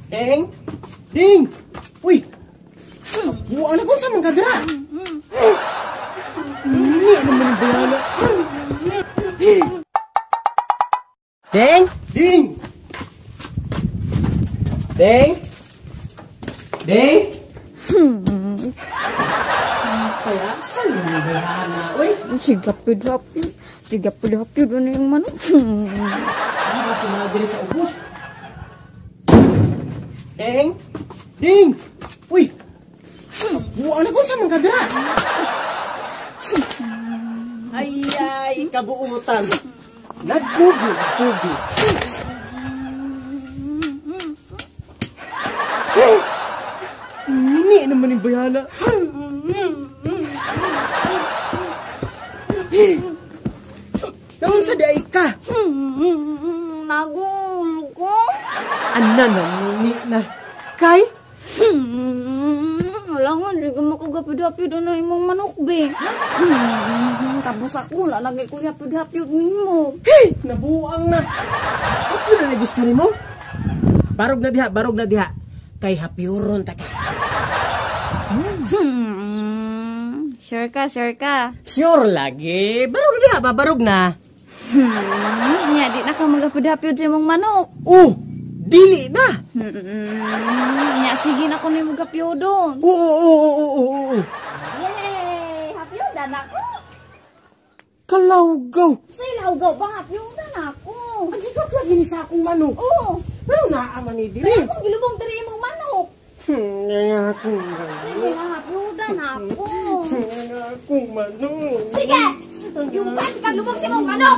Ding! Ding! Uy! Buang na kung sa mga kadra! Hindi naman yung bayana. Ding! Ding! Ding! Ding! Kaya, saan yung bayana? Uy! Sigapid-hapid. Sigapid-hapid na yung manok. Ano ba sinadiri sa ubos? Ding! Ding! Uy! Buang na kung sa mga kadra! Ay, kabuutan! Nagpugi! Hindi naman yung bayana. Naon sa day ka? Nagul ko. Ana namuni na. Kay? Wala nga, di ka makagapid-hapid na imong manok, be. Tapos ako, lalagay ko yapid-hapid mo. Hey! Nabuang na. Ano na gusto ni mo? Barog na diha. Kay hapyuron ta ka. Sure ka. Sure lagi. Barog na. Nya, di na ka magapid-hapid sa imong manok. Oh! Dili na! Nya, sige na ko na imong gapyodon. Oo. Yay! Hapyodan ako. Kalawgaw. Say, lawgaw ba? Hapyodan ako. Agikot lagi ni sa akong manok. Oo. Pero naaman ni dili. Kaya kung gilubong diri imong manok. Nga akong manok. Sige na, hapyodan ako. Nga akong manok. Sige! Yung ba't ka lubong si imong manok?